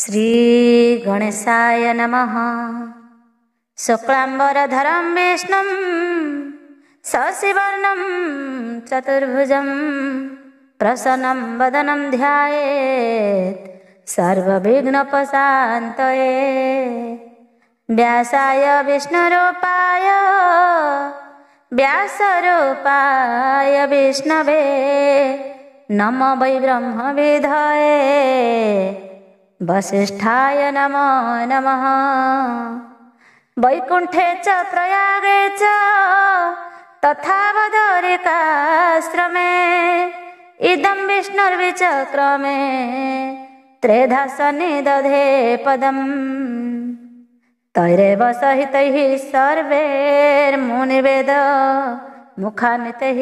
श्री गणेशाय नमः। शुक्लाम्बरधरं विष्णुं शशिवर्णं चतुर्भुजं प्रसन्नं वदनं ध्यायेत् सर्वविघ्नोपशान्तये। व्यासाय विष्णुरूपाय व्यासरूपाय विष्णवे नमो वै ब्रह्मविधये वसिष्ठाय नमो नमः। वैकुण्ठे च प्रयागे च तथा बदरिकाश्रमे इदं विष्णुर्विचक्रमे त्रेधा सन्निदधे पदम्। तैरेव सहितैः सर्वैर्मुनिवेद मुखान्वितैः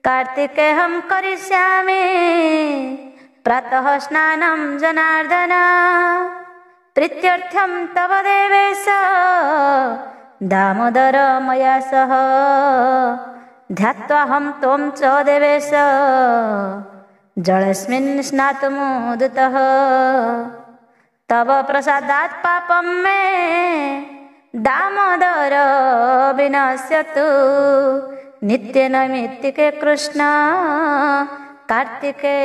कार्तिकेऽहं करिष्यामि प्रातः स्नानं जनार्दन। प्रीत्यर्थं तव देवेश दामोदर मया सह ध्यात्वाहं त्वं च देवेश जलेऽस्मिन् स्नातुमुदितः। तव प्रसादात् पापं मे दामोदर विनश्यतु। नित्यनैमित्तिके कृष्ण कार्तिके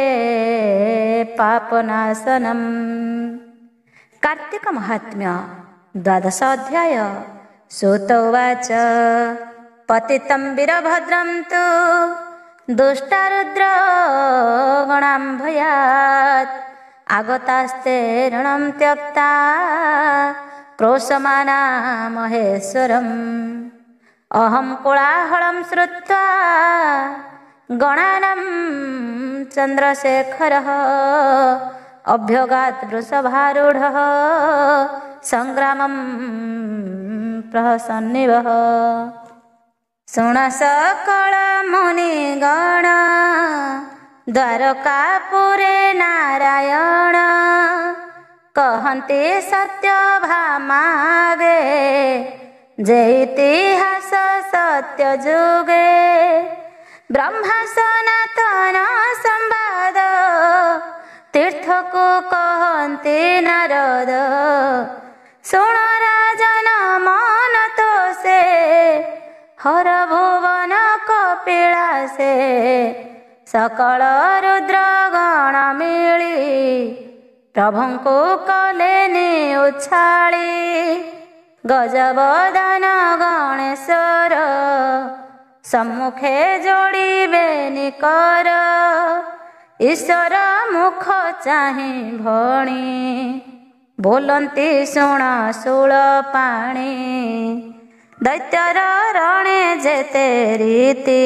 पापनाशनम्। कार्तिक महात्म्य द्वादश अध्याय। सूत उवाच पतितं वीरभद्रं तु दुष्टारुद्र गणाम्भयात् आगतास्ते ऋणं त्यक्ता क्रोशमाना महेश्वरम्। अहं कोलाहलं श्रुत्वा गणानां चन्द्रशेखरः अभ्यगात् वृषभारूढः संग्रामं प्रहसन्निवः। शृण सकल मुनिगण द्वारकापुरे नारायण कहन्ति सत्यभामागे जे इतिहास सत्य जुगे। ब्रह्मा सनातन संवाद तीर्थको कहन्ति नारद। शुण राजन मन तोषे हर भुवन कपिलासे। सकल रुद्रगण मिली प्रभुଙ୍କୁ कलेनि उछाली। गजवदन गणेश्वर सम्मुखे जोड़िबेनि कर। ईश्वर मुख चाहि भणी बोलन्ति शुण शूलपाणि। दैत्यर रणे जेते रीति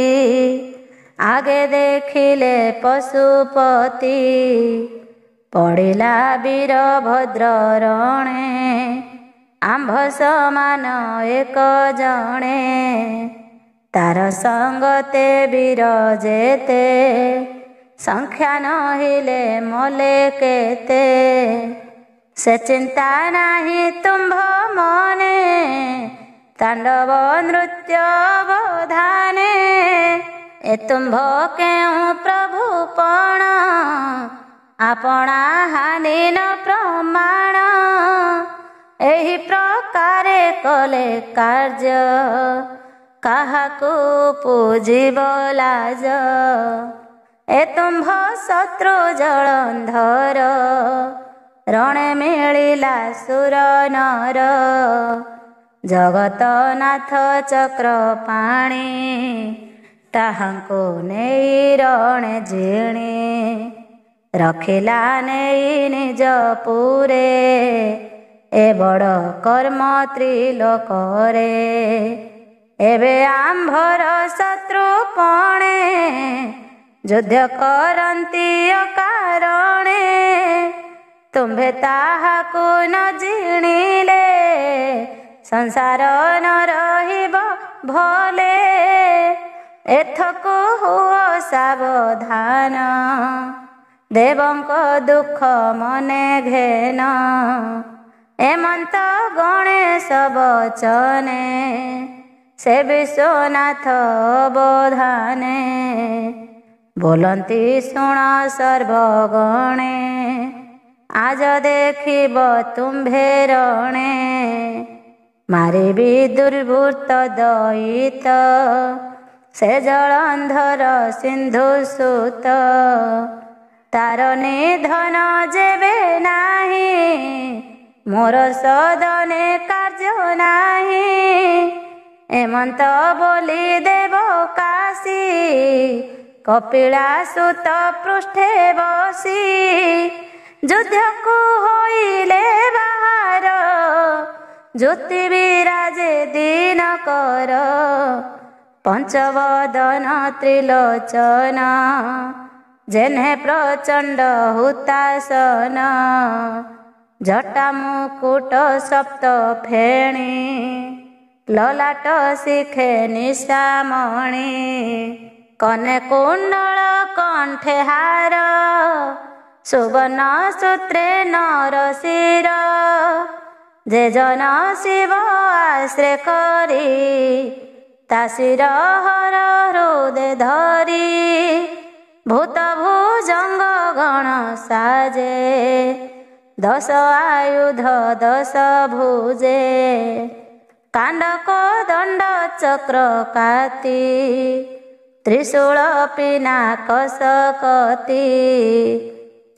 आगे देखिले पशुपति। पड़िला वीरभद्र रणे आंभ समान एक जणे। तार संगते वीर जेते संख्या नहिले मले केते। से चिंता नाही तुम्भ मने तांडव नृत्य अवधाने। ए तुम्भ केउ प्रभु पण आपणा हानि न प्रमाण। एही प्रकारे कले कार्य काहाकू पूजिब लाज। ए तुम्भ शत्रु जलंधर रणे मिलिला सुर नर। जगतनाथ चक्रपाणि ताहाଙ୍କୁ ନେଇ ରଣେ ଜିଣି। ରଖିଲା ନେଇ ନିଜ ପୁରେ ଏ ବଡ଼ କର୍ମ ତ୍ରିଲୋକରେ। ଏବେ ଆମ୍ଭର ଶତ୍ରୁ ପଣେ ଯୁଦ୍ଧ କରନ୍ତି ଅକାରଣେ। ତୁମ୍ଭେ ତାହାକୁ ନ ଜିଣିଲେ ସଂସାର ନ ରହିବ ଭଲେ। ଏଥକୁ ହୁଅ ସାବଧାନ ଦେବଙ୍କ ଦୁଃଖ ମନେ ଘେନ। ଏମନ୍ତ ଗଣେଶ ବଚନେ ସେ ବିଶ୍ୱନାଥ ଅବଧାନେ। बोलंती शुण सर्वगणे आज देखिब तुम्भे रणे मारिबी दुर्वृत्त दयित से जलंधर सिंधु सुत तार निधन जेबे नाही मोर सदने कार्य नाही एमंत बोली देव काशी कपिला सुत पृष्ठे बसी युद्ध को होइले बाहर ज्योति विराजे दिन कर पंचवदन त्रिलोचन जेने प्रचंड हुतासन जटा मुकुट सप्त फेणी ललाट शिखे निशामणि कने कुंडल कंठे हार सुवर्ण सूत्रे नरशिर जे जन शिव आश्रय करी ताशिर हर हृदय धरी भूत भुजंग गण साजे दश आयुध दश भुजे कांडक दंड चक्र काती त्रिशूल पिनाक सकती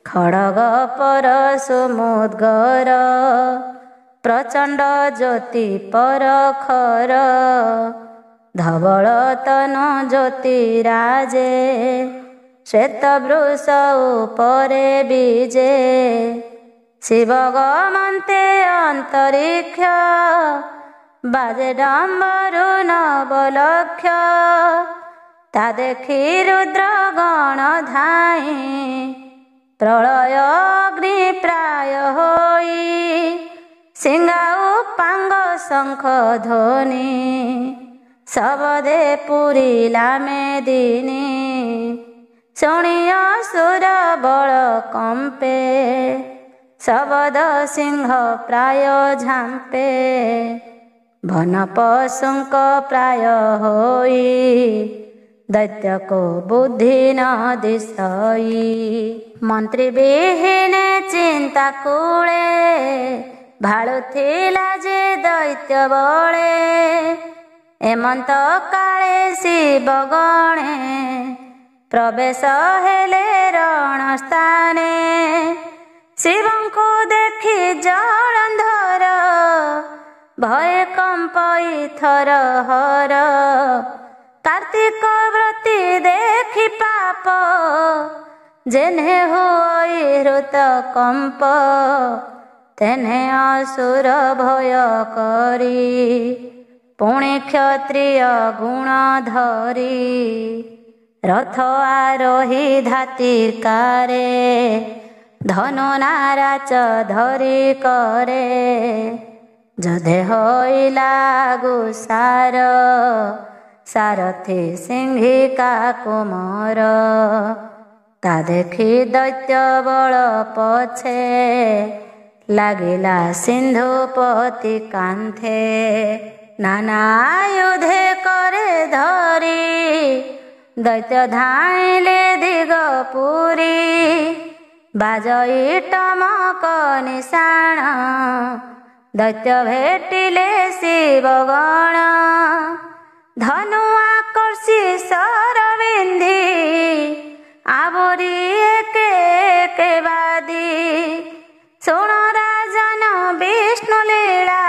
खड़ग परशु मुद्गर प्रचंड ज्योति परखर धवल तनु ज्योतिराजे श्वेत वृष उपरे बीजे शिव गमन्ते अंतरिक्ष बाजे डम्बरु नवलक्ष ता देखि रुद्र गण धाई प्रलय अग्नि प्राय होई सिंगाऊ पांग शंख ध्वनि सबदे पुरीला मेदिनी शुणी असुर बल कंपे शबद सिंह प्राय झांपे भन पशुंक प्राय होई दैत्य को बुद्धि न दिशई मंत्री विहीने चिंता कूले भालुथिला जे दैत्य बळे एमंत काले शिव गणे प्रवेश हेले रण स्थाने शिवंको देखि जलंधर भय कंपई थर हर कार्तिक व्रती देखि पाप जेने होई हृत कंप तेने असुर भय करी पुणे क्षत्रिय गुण धरी रथ आरोही धातिकारे धनु नाराच धरी करे जधे होइला गुसार सारथी सिंहिका कुमर ता देखि दैत्य बल पछे लागिला सिंधुपति कांथे नाना आयुधे करे धरी दैत्य धाइले दिगपुरी बाजई टमक निशाण दैत्य भेटिले शिवगण धनु आकर्षि सरविंधी आवरी एके एके बादी शुण राजन विष्णु लीला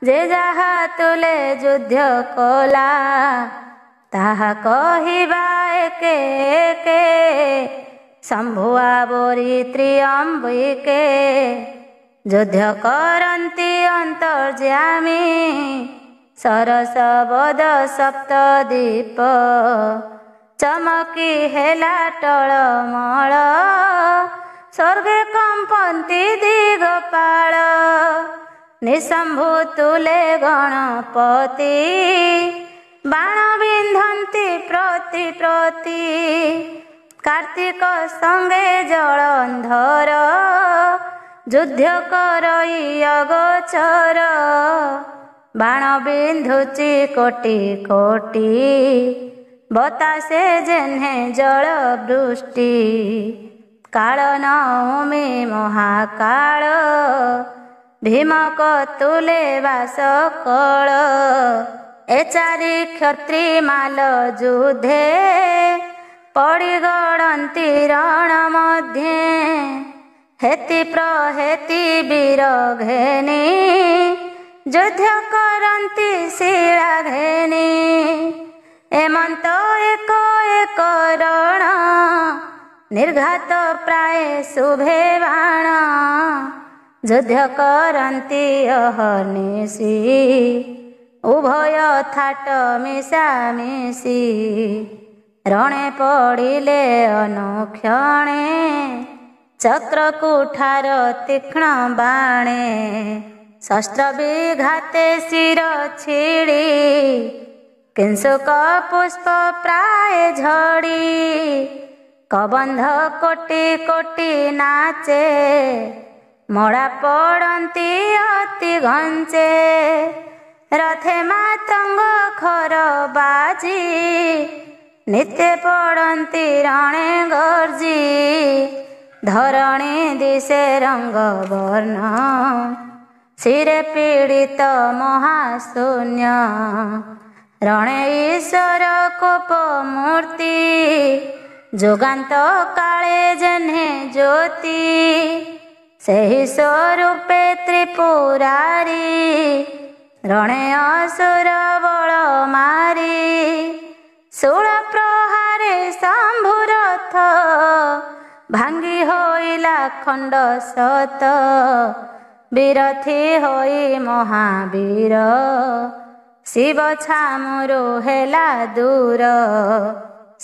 जे जहा तुले युद्ध कला ताहा कहिबा एके एके शंभुआ बोरी त्रियंबिके युद्ध करन्ति अंतर्यामी सरस बद सप्तदीप चमकी हेला टळमळ स्वर्गे कंपन्ति दिगपाळ निशंभु तुले गणपति बाण बिंधन्ति प्रति प्रति कार्तिक संगे जलंधर युद्ध करई अगोचर बाण बिंधुची कोटि कोटि बतासे जेन्हे जल वृष्टि କାଳ ନଉମି ମହାକାଳ ଭୀମ କତୁଲେ ବାସ କଳ ଏ ଚାରି କ୍ଷତ୍ରି ମାଲ ଯୁଧେ ପଡ଼ି ଗଡ଼ନ୍ତି ରଣ ମଧ୍ୟେ ହେତି ପ୍ରହେତି ବୀର ଘେନି ଯୁଦ୍ଧ କରନ୍ତି ଶିଳା ଘେନି ଏମନ୍ତ ଏକ ଏକ ରଣ ନିର୍ଘାତ ପ୍ରାୟ ଶୁଭେ ବାଣ ଯୁଦ୍ଧ କରନ୍ତି ଅହର୍ନିଶି ଉଭୟ ଥାଟ ମିଶାମିଶି ରଣେ ପଡ଼ିଲେ ଅନୁକ୍ଷଣେ ଚକ୍ର କୁଠାର ତୀକ୍ଷ୍ଣ ବାଣେ ଶସ୍ତ୍ର ବିଘାତେ ଶିର ଛିଡ଼ି କିଂସୁକ ପୁଷ୍ପ ପ୍ରାୟ ଝଡ଼ି କବନ୍ଧ କୋଟି କୋଟି ନାଚେ ମଡ଼ା ପଡ଼ନ୍ତି ଅତି ଘଞ୍ଚେ ରଥେ ମାତଙ୍ଗ ଖର ବାଜି ନିତ୍ୟ ପଡ଼ନ୍ତି ରଣେ ଗର୍ଜି ଧରଣୀ ଦିଶେ ରଙ୍ଗ ବର୍ଣ୍ଣ ଶିରେ ପୀଡ଼ିତ ମହାଶୂନ୍ୟ ରଣେ ଈଶ୍ୱର କୋପ ମୂର୍ତ୍ତି ଯୁଗାନ୍ତ କାଳେ ଜହ୍ନେ ଜ୍ୟୋତି ସେହି ସ୍ୱରୂପେ ତ୍ରିପୁରାରୀ ରଣେ ଅସୁର ବଳ ମାରି ଶୂଳ ପ୍ରହାରେ ଶମ୍ଭୁ ରଥ ଭାଙ୍ଗି ହୋଇଲା ଖଣ୍ଡ ସତ ବିରଥୀ ହୋଇ ମହାବୀର ଶିବ ଛାମୁରୁ ହେଲା ଦୂର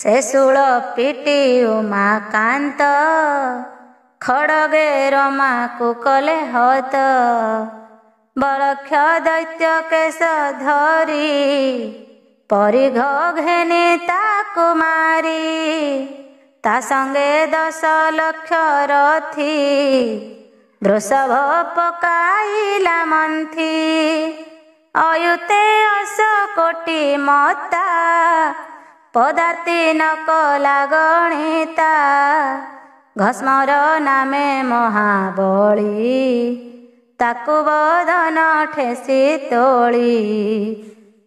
ସେ ଶୂଳ ପିଟି ଉମାକାନ୍ତ ଖଡ଼ଗେ ରମାକୁ କଲେ ହତ ବଳକ୍ଷ ଦୈତ୍ୟ କେଶ ଧରି ପରିଘ ଘେନି ତାକୁ ମାରି ତା ସଙ୍ଗେ 10 ଲକ୍ଷ ରଥୀ ବୃଷଭ ପକାଇଲା ମନ୍ଥି ଅୟୁତେ 10 କୋଟି ମତା ପଦାତି ନ କଲା ଗଣିତା ଘସ୍ମର ନାମେ ମହାବଳୀ ତାକୁ ବଦନ ଠେସି ତୋଳି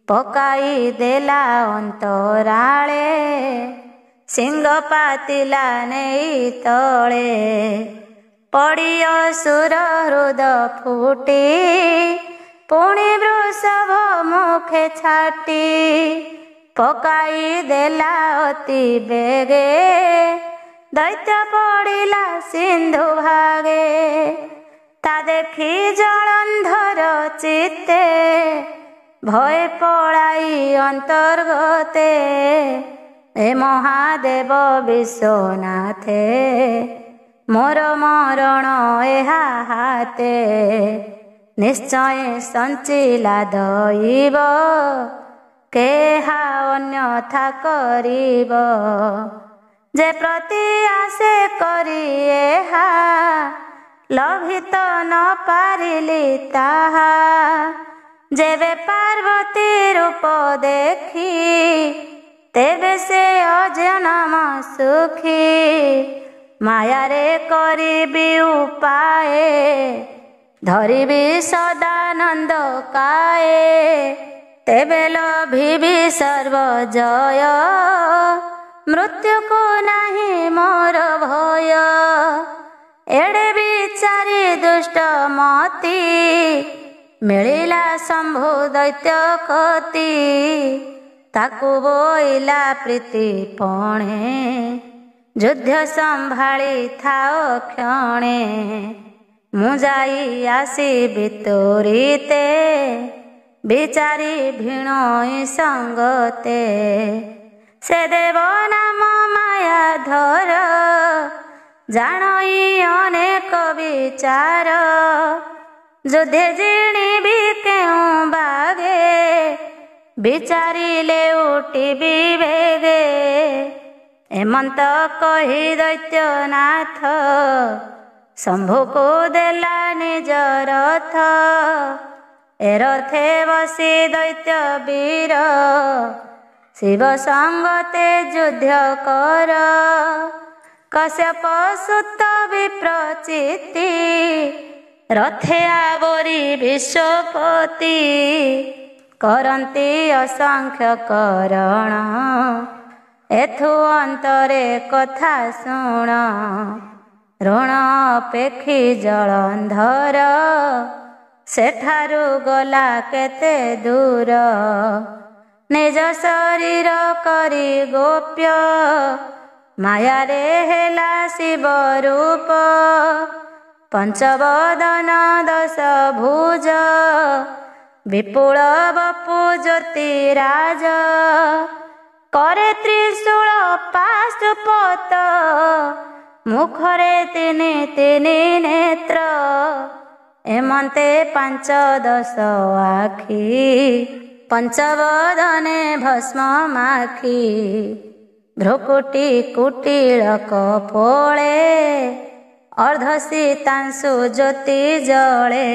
ପକାଇ ଦେଲା ଅନ୍ତରାଳେ ସିଂହ ପାତିଲା ନେଇ ତଳେ ପଡ଼ି ଅସୁର ହୃଦ ଫୁଟି ପୁଣି ବୃଷଭ ମୁଖେ ଛାଟି ପକାଇ ଦେଲା ଅତି ବେଗେ ଦୈତ୍ୟ ପଡ଼ିଲା ସିନ୍ଧୁ ଭାଗେ ତା ଦେଖି ଜଳନ୍ଧର ଚିତ୍ତେ ଭୟ ପଳାଇ ଅନ୍ତର୍ଗତେ ଏ ମହାଦେବ ବିଶ୍ୱନାଥେ ମୋର ମରଣ ଏହା ହାତେ ନିଶ୍ଚୟ ସଞ୍ଚିଲା ଦଇବ କେହା ଅନ୍ୟଥା କରିବ ଯେ ପ୍ରତି ଆଶେ କରି ଏହା ଲଭିତ ନ ପାରିଲି ତାହା ଯେବେ ପାର୍ବତୀ ରୂପ ଦେଖି ତେବେ ସେ ଅଜନମ ସୁଖୀ ମାୟାରେ କରିବି ଉପାଏ ଧରିବି ସଦାନନ୍ଦ କାଏ ତେବେ ଲଭିବି ସର୍ବଜୟ ମୃତ୍ୟୁକୁ ନାହିଁ ମୋର ଭୟ ଏଡ଼େ ବିଚାରି ଦୁଷ୍ଟ ମତି ମିଳିଲା ଶମ୍ଭୁ ଦୈତ୍ୟ କତି ତାକୁ ବୋଇଲା ପ୍ରୀତି ପଣେ ଯୁଦ୍ଧ ସମ୍ଭାଳି ଥାଅ କ୍ଷଣେ ମୁଁ ଯାଇ ଆସିବି ତୋରିତେ ବିଚାରି ଭିଣୋଇ ସଙ୍ଗତେ ସେ ଦେବ ନାମ ମାୟାଧର ଜାଣଇ ଅନେକ ବିଚାର ଯୁଦ୍ଧେ ଜିଣିବି କେଉଁ ବାଗେ ବିଚାରିଲେ ଉଠିବି ବେଗେ ଏମନ୍ତ କହି ଦୈତ୍ୟନାଥ ଶମ୍ଭୁକୁ ଦେଲା ନିଜ ରଥ ଏ ରଥେ ବସି ଦୈତ୍ୟ ବୀର ଶିବ ସଙ୍ଗତେ ଯୁଦ୍ଧ କର कश्यप सुत विप्रचिति रथे आवरी विश्वपति करन्ति असंख्य करण एथु अंतरे कथा शुण ऋण अपेक्षी जलंधर सेठारु गला केते दूर निज शरीर करी गोप्य माया रे हेला शिव रूप पंचवदन दश भुज विपुल बपु ज्योतिराज करे त्रिशूल पाशुपत मुखरे तिनि तिनि नेत्र एमंते पांच दश आखि पंचवदने भस्म माखी भ्रुकुटी कुटिलक फोळे अर्धशीतांशु ज्योति जळे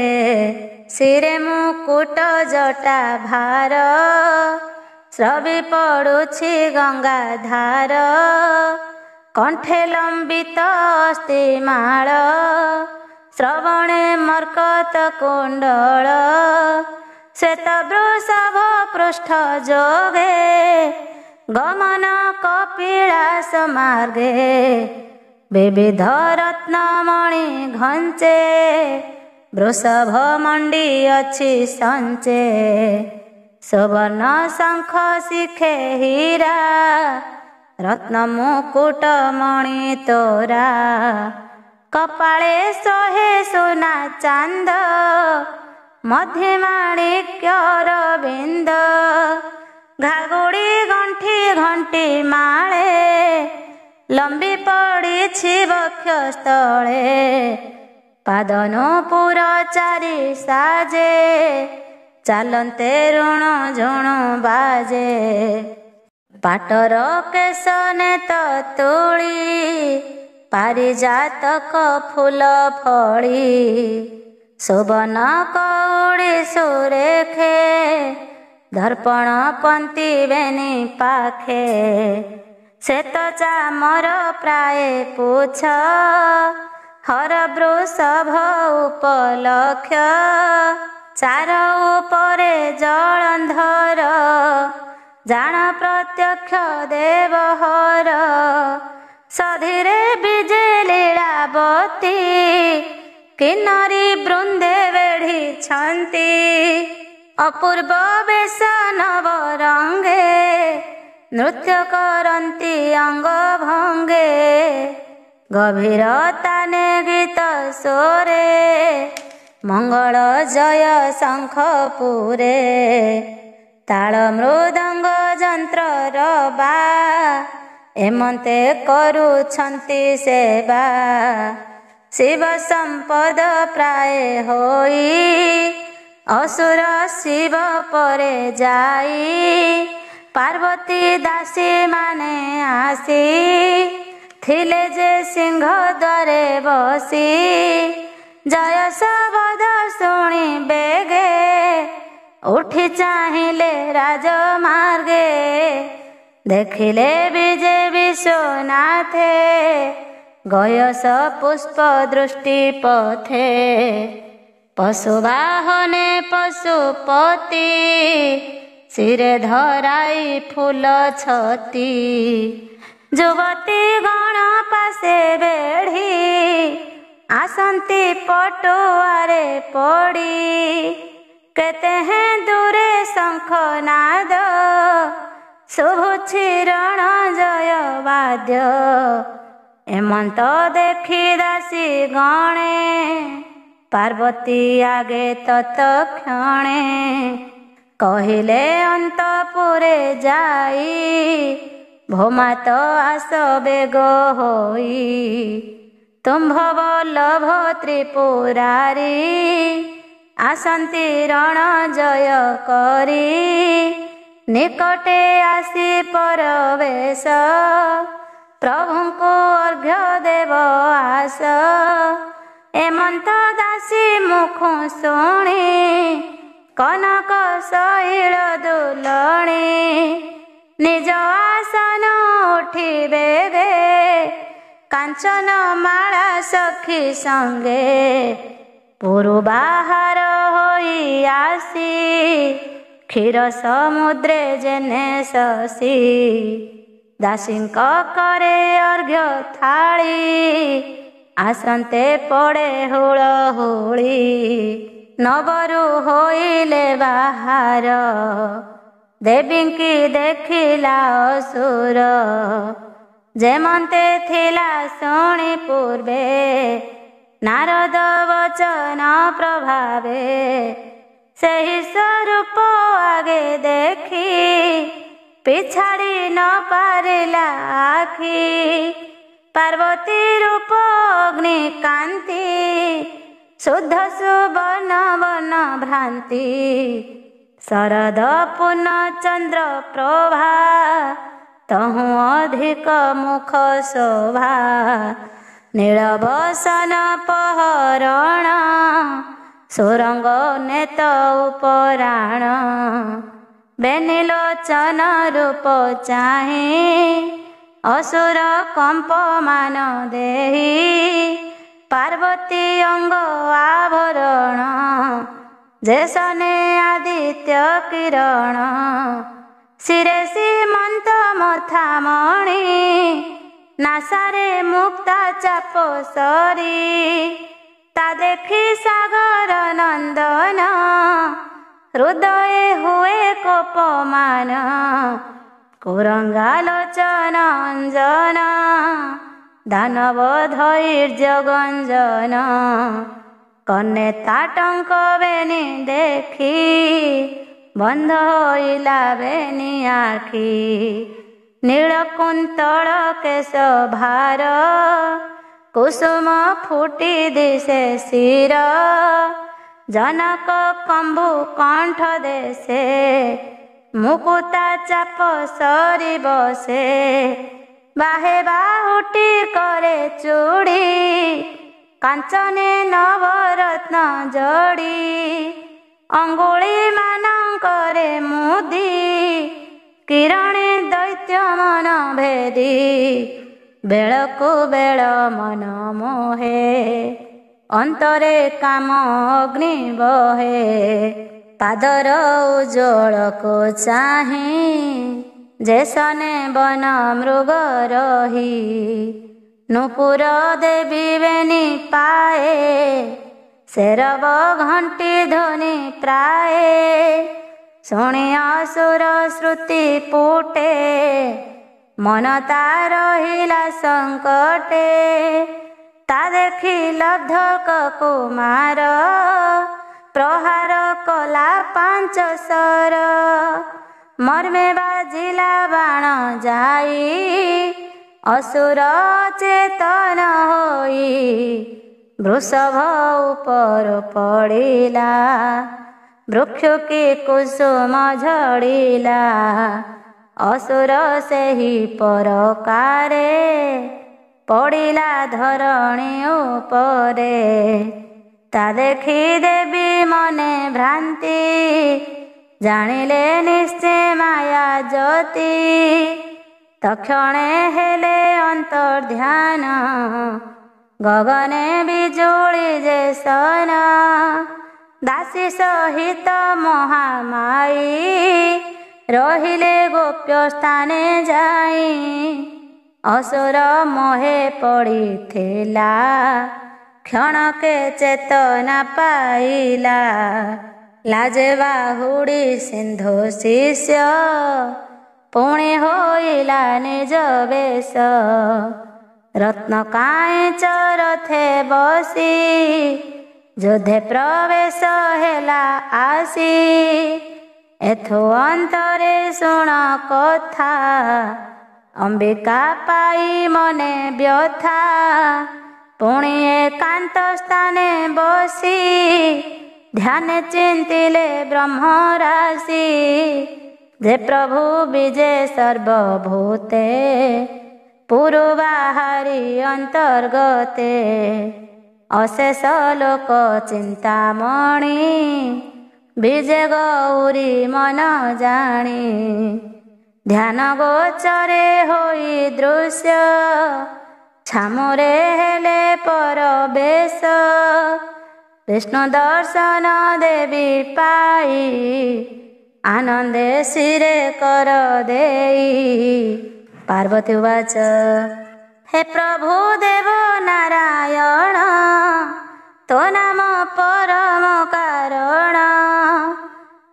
शिरे मुकुट जटा भार स्रवी पड़ुछि गंगाधार कंठे लंबित अस्थिमाळ श्रवणे मर्कत कुंडल श्वेत वृषभ पृष्ठ जोगे गमन कपिलास मार्गे विविध रत्नमणि घंचे वृषभ मंडी अछि संचे सुवर्ण शंख शिखे हीरा रत्न मुकुट मणि तोरा कपाळे सोहे सुना चांद मध्य माणिक्यर बिंद घागुड़ी गंठी घंटी माळे लंबी पड़ी वक्षस्थले पादनपुर चारि साजे चालन्ते ऋण झुण बाजे पाटर केशने तुली पारिजातक फूल फड़ी शोभन कौड़ी सुरेखे दर्पण पंती बेनी पाखे श्वेत चामर प्राय पुछ हर वृषभ उपलक्ष चार उपरे जलंधर जान प्रत्यक्ष देवहर सधीरे विजे लीलावती किन्नरी बृंदे बेढ़ी छंती अपूर्व बेश नवरंगे नृत्य करन्ति अंग भंगे गभीरता ने गीत सोरे मंगल जय शंख पुरे ताल मृदंग जंत्र रबा एमंते करुछन्ति सेवा शिव संपद प्राय होई असुर शिव परे जाई पार्वती दासी माने आसी थिले जे सिंह द्वारे बसी जय शब्द शुणी बेगे उठी चाहिले राजमार्गे देखिले विजे विश्वनाथे गयस पुष्प दृष्टि पथे पशुवाहने पशुपति सिरे धराई फूल छती युवती गण पासे बेढ़ी आसंती पटुआरे पड़ी केते हैं दूरे शंखनाद शुभुछि रण जय वाद्य एमंत देखी दासी गणे पार्वती आगे तत्क्षणे कहिले अंतपुरे जाई भौमात आस बेग होई तुम्भ वल्लभ त्रिपुरारी आसंती रण जय करी निकटे आसी परवेश प्रभु को अर्घ्य देव आस एमंत दासी मुख शुणी कनक शैल दुलणी निज आसन उठी बेगे କାଞ୍ଚନ ମାଳା ସଖୀ ସଙ୍ଗେ ପୁରୁ ବାହାର ହୋଇ ଆସି କ୍ଷୀର ସମୁଦ୍ରେ ଯେନେ ଶଶୀ ଦାସୀଙ୍କ କରେ ଅର୍ଘ୍ୟ ଥାଳି ଆସନ୍ତେ ପଡ଼େ ହୁଳହୁଳି ନବରୁ ହୋଇଲେ ବାହାର ଦେବୀଙ୍କି ଦେଖିଲା ଅସୁର ଯେମନ୍ତେ ଥିଲା ଶୁଣି ପୂର୍ବେ ନାରଦ ବଚନ ପ୍ରଭାବେ ସେହି ସ୍ୱରୂପ ଆଗେ ଦେଖି ପିଛାଡ଼ି ନ ପାରିଲା ଆଖି ପାର୍ବତୀ ରୂପ ଅଗ୍ନି କାନ୍ତି ଶୁଦ୍ଧ ସୁବର୍ଣ୍ଣ ବର୍ଣ୍ଣ ଭ୍ରାନ୍ତି ଶରଦ ପୂର୍ଣ୍ଣ ଚନ୍ଦ୍ର ପ୍ରଭା ତହୁଁ ଅଧିକ ମୁଖ ଶୋଭା ନୀଳବସନ ପହରଣ ସୁରଙ୍ଗ ନେତ ଉପରାଣ ବେନିଲୋଚନ ରୂପ ଚାହିଁ ଅସୁର କମ୍ପମାନ ଦେହି ପାର୍ବତୀ ଅଙ୍ଗ ଆଭରଣ ଯେସନେ ଆଦିତ୍ୟ କିରଣ ଶିରେ ସୀମନ୍ତ ମଥା ମଣି ନାସାରେ ମୁକ୍ତା ଚାପ ସରି ତା ଦେଖି ସାଗର ନନ୍ଦନ ହୃଦୟ ହୁଏ କୋପମାନ କୁରଙ୍ଗାଲୋଚନ ଅଞ୍ଜନ ଦାନବ ଧୈର୍ଯ୍ୟ ଗଞ୍ଜନ କନେ ତାଟଙ୍କ ବେନି ଦେଖି ବନ୍ଧ ହୋଇଲା ବେନି ଆଖି ନୀଳକୁନ୍ତଳ କେଶ ଭାର କୁସୁମ ଫୁଟି ଦିଶେ ଶିର ଜନକ କମ୍ବୁ କଣ୍ଠ ଦେଶେ ମୁକୁତା ଚାପ ସରି ବସେ ବାହେ ବାହୁଟି କରେ ଚୁଡ଼ି କାଞ୍ଚନେ ନବରତ୍ନ ଯୋଡ଼ି ଅଙ୍ଗୁଳି ମାନଙ୍କରେ ମୁଦି କିରଣେ ଦୈତ୍ୟ ମନ ଭେଦି ବେଳକୁ ବେଳ ମନ ମୋହେ ଅନ୍ତରେ କାମ ଅଗ୍ନି ବହେ ପାଦର ଉଜ୍ଜ୍ୱଳକୁ ଚାହିଁ ଯେସନେ ବନ ମୃଗ ରହି ନୂପୁର ଦେବୀ ବେନି ପାଏ ସେରବ ଘଣ୍ଟି ଧ୍ୱନି ପ୍ରାଏ ଶୁଣି ଅସୁର ଶ୍ରୁତି ପୁଟେ ମନ ତା ରହିଲା ସଙ୍କଟେ ତା ଦେଖି ଲବ୍ଧକ କୁମାର ପ୍ରହାର କଲା ପାଞ୍ଚ ସର ମର୍ମେ ବାଜିଲା ବାଣ ଯାଇ ଅସୁର ଚେତନ ହୋଇ ବୃଷଭ ଉପରୁ ପଡ଼ିଲା ବୃକ୍ଷ କି କୁସୁମ ଝଡ଼ିଲା ଅସୁର ସେହି ପରକାରେ ପଡ଼ିଲା ଧରଣୀ ଉପରେ ତା ଦେଖି ଦେବୀ ମନେ ଭ୍ରାନ୍ତି ଜାଣିଲେ ନିଶ୍ଚେ ମାୟା ଜ୍ୟୋତି ତକ୍ଷଣେ ହେଲେ ଅନ୍ତର୍ଧ୍ୟାନ ଗଗନେ ବିଜୁଳି ଯେ ସନ ଦାସୀ ସହିତ ମହାମାଇ ରହିଲେ ଗୋପ୍ୟ ସ୍ଥାନେ ଯାଇ ଅସୁର ମୋହେ ପଡ଼ିଥିଲା କ୍ଷଣକେ ଚେତନା ପାଇଲା ଲାଜେ ବାହୁଡ଼ି ସିନ୍ଧୁ ଶିଷ୍ୟ ପୁଣି ହୋଇଲା ନିଜ ବେଶ ରତ୍ନ କାଇଁ ରଥେ ବସି ଯୁଦ୍ଧେ ପ୍ରବେଶ ହେଲା ଆସି ଏଥୁ ଅନ୍ତରେ ଶୁଣ କଥା ଅମ୍ବିକା ପାଇ ମନେ ବ୍ୟଥା ପୁଣି ଏକାନ୍ତ ସ୍ଥାନେ ବସି ଧ୍ୟାନେ ଚିନ୍ତିଲେ ବ୍ରହ୍ମ ରାଶି ଯେ ପ୍ରଭୁ ବିଜେ ସର୍ବଭୂତେ ପୁରୁ ବାହାରି ଅନ୍ତର୍ଗତେ ଅଶେଷ ଲୋକ ଚିନ୍ତାମଣି ବିଜେ ଗୌରୀ ମନ ଜାଣି ଧ୍ୟାନ ଗୋଚରେ ହୋଇ ଦୃଶ୍ୟ ଛାମୁରେ ହେଲେ ପରବେଶ ବିଷ୍ଣୁ ଦର୍ଶନ ଦେବୀ ପାଇ ଆନନ୍ଦେ ଶିରେ କର ଦେଇ। ପାର୍ବତୀ ଉବାଚ ହେ ପ୍ରଭୁ ଦେବ ନାରାୟଣ ତୋ ନାମ ପରମ କାରଣ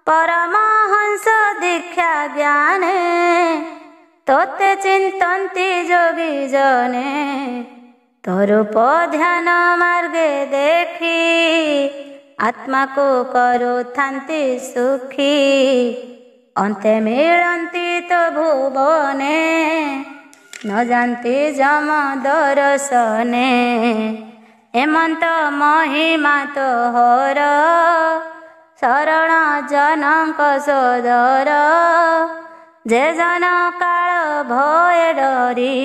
ପରମହଂସ ଦୀକ୍ଷା ଜ୍ଞାନେ ତୋତେ ଚିନ୍ତନ୍ତି ଯୋଗୀ ଜନେ। ତୋ ରୂପ ଧ୍ୟାନ ମାର୍ଗେ ଦେଖି ଆତ୍ମାକୁ କରୁଥାନ୍ତି ସୁଖୀ। ଅନ୍ତେ ମିଳନ୍ତି ତୋ ଭୁବନେ ନ ଜାନ୍ତି ଯମ ଦର୍ଶନେ। ଏମନ୍ତ ମହିମା ତୋହର ଶରଣ ଜନଙ୍କ ସୋଦର। ଯେ ଜନ କାଳ ଭୟ ଡରି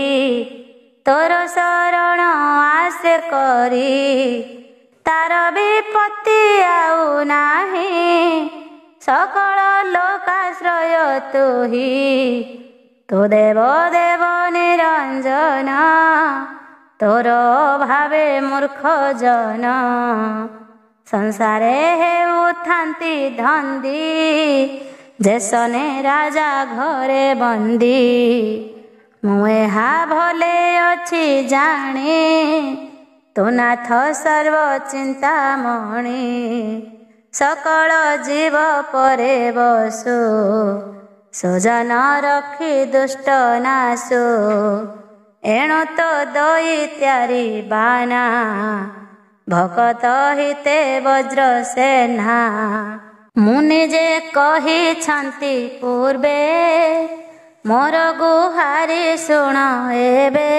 ତୋର ଶରଣ ଆଶେ କରି ତାର ବିପତ୍ତି ଆଉ ନାହିଁ ସକଳ ଲୋକାଶ୍ରୟ ତୁହି। ତୁ ଦେବ ଦେବ ନିରଞ୍ଜନ ତୋର ଭାବେ ମୂର୍ଖ ଜନ। ସଂସାରେ ହେଉଥାନ୍ତି ଧନ୍ଦୀ ଯେସନେ ରାଜା ଘରେ ବନ୍ଦୀ। ମୁଁ ଏହା ଭଲେ ଅଛି ଜାଣି ତୁ ନାଥ ସର୍ବ ଚିନ୍ତାମଣି। ସକଳ ଜୀବ ପରେ ବସୁ ସୁଜନ ରଖି ଦୁଷ୍ଟ ନାଶୁ। ଏଣୁ ତ ଦଇତ୍ୟାରି ବାନା ଭକତ ହିତେ ବଜ୍ର ସେନା। ମୁଁ ନିଜେ କହିଛନ୍ତି ପୂର୍ବେ ମୋର ଗୁହାରି ଶୁଣ ଏବେ।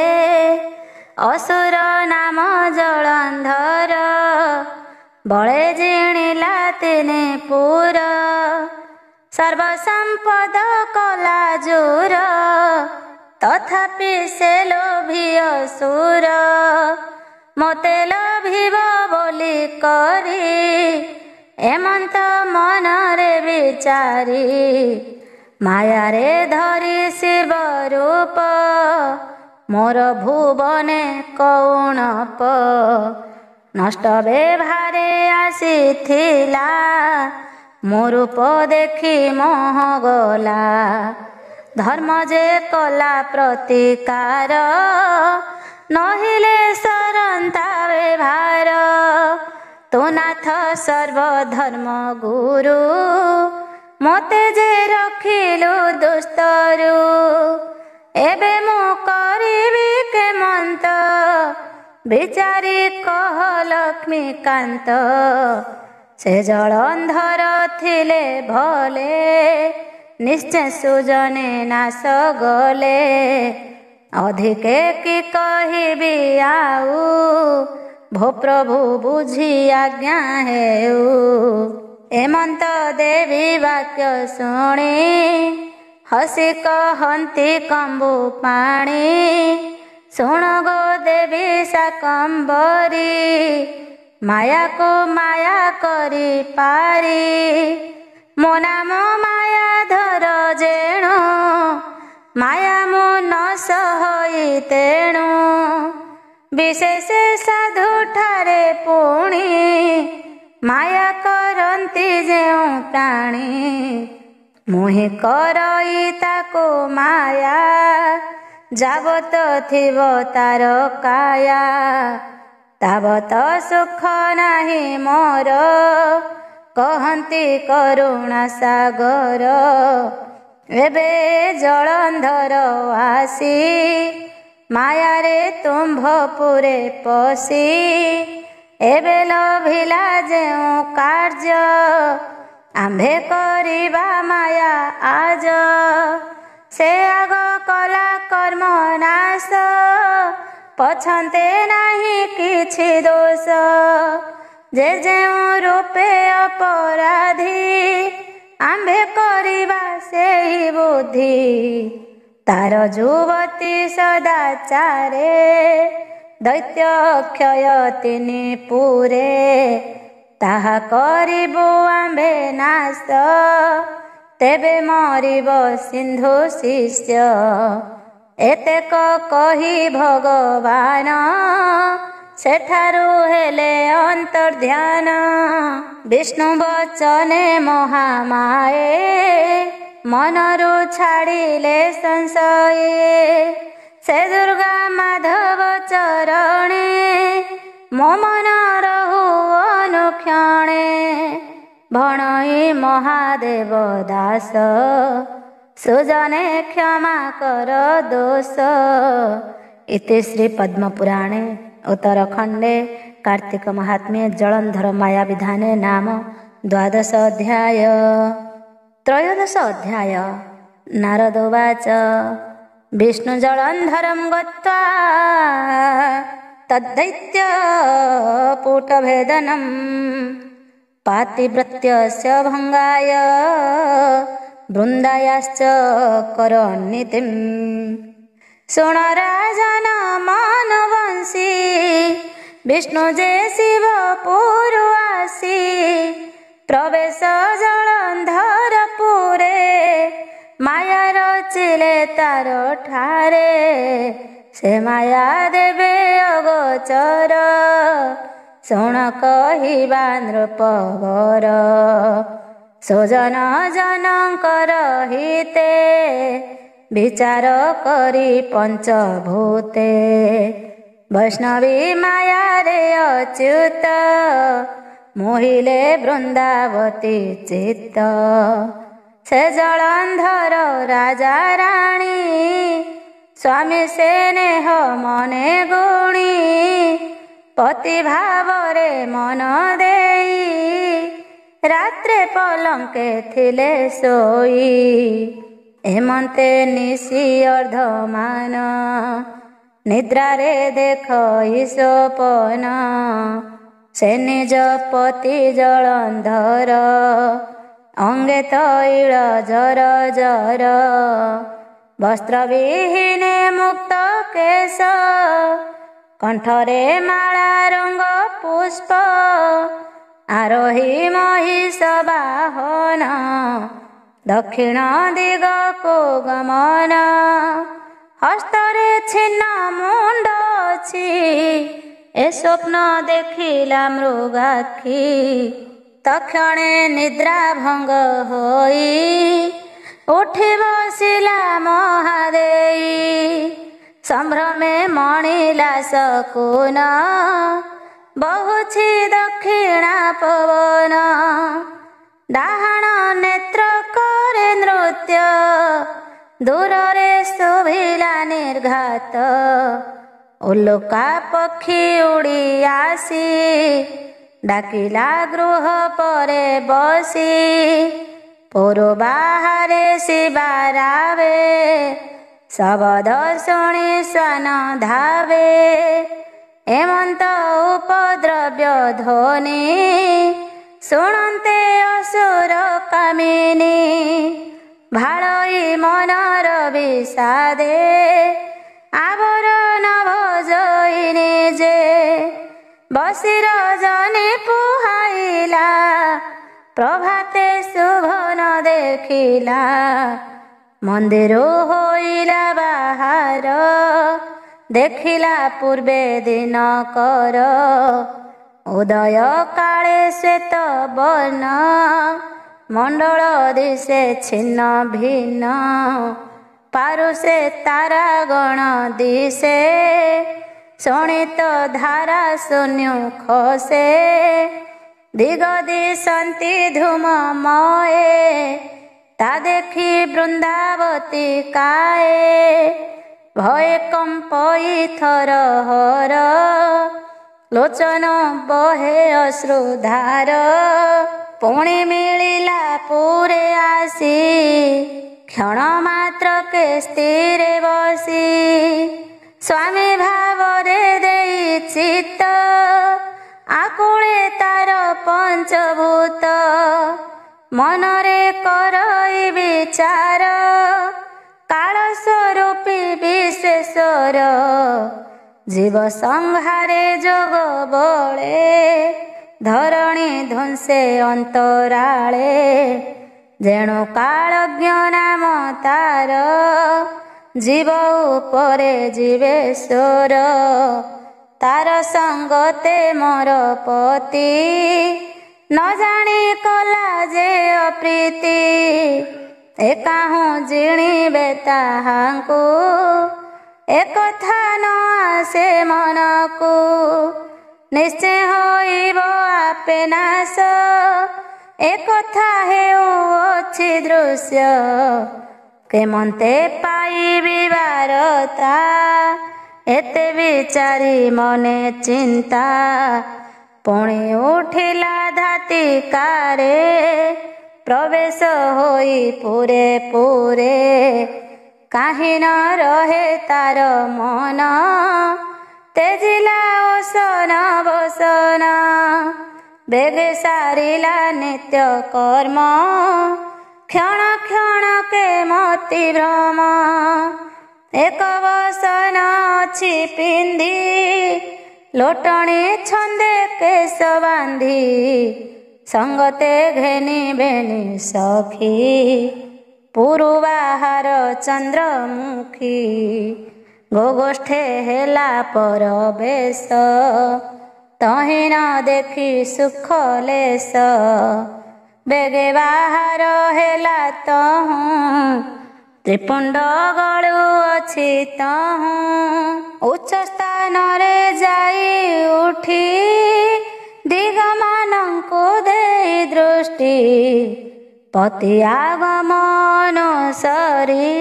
ଅସୁର ନାମ ଜଳନ୍ଧର ବଳେ ଜିଣିଲା ତିନି ପୁର। ସର୍ବସମ୍ପଦ କଲା ଜୁର ତଥାପି ସେ ଲୋଭୀ ଅସୁର। ମୋତେ ଲୋଭିବ ବୋଲି କରି ଏମନ୍ତ ମନରେ ବିଚାରି। ମାୟାରେ ଧରି ଶିବ ରୂପ ମୋର ଭୁବନେ କୌଣପ। ନଷ୍ଟ ବ୍ୟବହାରେ ଆସିଥିଲା ମୋ ରୂପ ଦେଖି ମୋହ ଗଲା। ଧର୍ମ ଯେ କଲା ପ୍ରତିକାର ନହିଲେ ସରନ୍ତା ବ୍ୟବହାର। ତୁ ନାଥ ସର୍ବଧର୍ମ ଗୁରୁ ମୋତେ ଯେ ରଖିଲୁ ଦୁସ୍ତରୁ। ଏବେ ମୁଁ କରିବି କେମନ୍ତ ବିଚାରି କହ ଲକ୍ଷ୍ମୀକାନ୍ତ। ସେ ଜଳନ୍ଧର ଥିଲେ ଭଲେ ନିଶ୍ଚୟ ସୁଜନେ ନାଶ ଗଲେ। ଅଧିକେ କି କହିବି ଆଉ ଭୋ ପ୍ରଭୁ ବୁଝି ଆଜ୍ଞା ହେଉ। ଏମନ୍ତ ଦେବୀ ବାକ୍ୟ ଶୁଣି ହସି କହନ୍ତି କମ୍ବୁ ପାଣି। ଶୁଣ ଗୋ ଦେବୀ ଶାକମ୍ଭରୀ ମାୟାକୁ ମାୟା କରି ପାରି। ମୋ ନାମ ମାୟାଧର ଯେଣୁ ମାୟା ମୁଁ ନ ସହଇ ତେଣୁ। ବିଶେଷ ସାଧୁ ଠାରେ ପୁଣି ମାୟା କରନ୍ତି ଯେଉଁ ପ୍ରାଣୀ। ମୁହିଁ କରଇ ତାକୁ ମାୟା ଯାବତ ଥିବ ତାର କାୟା। ତାବତ ସୁଖ ନାହିଁ ମୋର କହନ୍ତି କରୁଣା ସାଗର। ଏବେ ଜଳନ୍ଧର ଆସି ମାୟାରେ ତୁମ୍ଭପୁରେ ପଶି। ଏବେ ଲୋଭିଲା ଯେଉଁ କାର୍ଯ୍ୟ ଆମ୍ଭେ କରିବା ମାୟା ଆଜ। ସେ ଆଗ କଲା କର୍ମ ନାଶ ପଛନ୍ତେ ନାହିଁ କିଛି ଦୋଷ। ଯେ ଯେଉଁ ରୂପେ ଅପରାଧୀ ଆମ୍ଭେ କରିବା ସେହି ବୁଦ୍ଧି। ତାର ଯୁବତୀ ସଦାଚାରେ ଦୈତ୍ୟ ଅକ୍ଷୟ ତିନି ପୁରେ। ତାହା କରିବୁ ଆମ୍ଭେ ନାଶ ତେବେ ମରିବ ସିନ୍ଧୁ ଶିଷ୍ୟ। एतेक कही भगवान सेठारु हेले अंतर्ध्यान। विष्णु वचने महामाये मनरु छाड़िले संशय। से दुर्गा माधव चरणे मो मन रहु अनुक्षणे। भणई महादेव दास सुजने क्षमा कर दोष। इति श्री पद्मपुराणे उत्तरखंडे कार्तिक महात्म्ये जलंधर माया विधाने नाम 12 अध्याय। त्रयोदश अध्याय। नारद उवाच विष्णु जलंधरं गत्वा तद्दैत्य पूटभेदनं पातिव्रत्यस्य भंगाय वृन्दायाश्च करोन्नितिम्। सुन राजन मानवंशी विष्णु जे शिव पूर्वासी। प्रवेश जलंधर पुरे माया रचिले तार ठारे। से माया देवे अगोचर शुण कहिबा नृपवर। सोजन जनकर हिते विचार करी पंचभूते। वैष्णवी माया रे अच्युत मोहिले वृंदावती चित्त। से जलंधर राजा राणी स्वामी से नेह मने गुणी। पति भावरे मन देई रात्रे पलंके थिले सोई। हेमंते निशी अर्धमान निद्रारे देखई स्वपन। से निज पति जलंधर अंगे तैल जर जर। वस्त्र विहीने मुक्त केश कंठरे माला रंग पुष्प। आरोही महिष बाहन दक्षिण दिग को गमन। हस्तरे छिन्न मुंड अछि ए स्वप्न देखिला मृगाक्षी। तक्षणे निद्रा भंग होई उठी बसिला महादेई। संभ्रमे मणिला शकुन बहुछि दक्षिणा पवन। डाहाण नेत्र करे नृत्य दूररे शोभिला निर्घात। उल्लुका पक्षी उड़ी आसी डाकिला गृह परे बसी। पुरु बाहारे शिवारावे शबद शुणी श्वान धावे। हेमंत उपद्रव्य ध्वनि शुणन्ते असुर कामिनी। भाळई मनर विषादे आवरण भजई निजे। बसी रजनी पुहाइला प्रभाते शुभन देखिला। मंदिर होइला बाहार देखिला पूर्वे दिन कर। उदय काले श्वेत वर्ण मंडल दिशे छिन्न भिन्न। पारुषे तारा गण दिशे शोणित धारा शून्य खसे। दिग दिशन्ति धूममये ता देखि वृंदावती काये। भये कंपई थर हर लोचन बहे अश्रुधार। पुणी मिलिला पुरे आसी क्षण मात्र के स्थिरे बसी। स्वामी भावरे देई चित्त आकुले तार पंचभूत। मनरे करई विचार काल स्वरूपी विश्वेश्वर। जीव संहारे जोग बळे धरणी ध्वंसे अंतराळे। जेणु कालज्ञ नाम तार जीव उपरे जीवेश्वर तार संगते मोर पति न जानी कला जे अप्रीति एकाहू जिणीबे ताहांकु एकथा न आसे मनकु निश्चय होइब आपे नाश एकथा हेउछि दृश्य केमन्ते पाइबि बारता एते विचारी मने चिंता पुणी उठिला धातिकारे प्रवेश होई पूरे पूरे काहि न रहे तार मन तेजिला ओसन बसन बेगे सारिला नित्य कर्म क्षण क्षण के मति भ्रम एक वसन अछि पिंधी लोटणी छंदे केश बांधी संगते घेनी बेनी सखी पुरुबाहार चंद्रमुखी गोगोष्ठे हेला परवेश तहि न देखी सुख लेस बेगे बाहार हेला तहु त्रिपुंड गलु अछि तहु उच्च स्थान रे जाई उठी दिगमानंकु देई दृष्टि पति आगमन सरी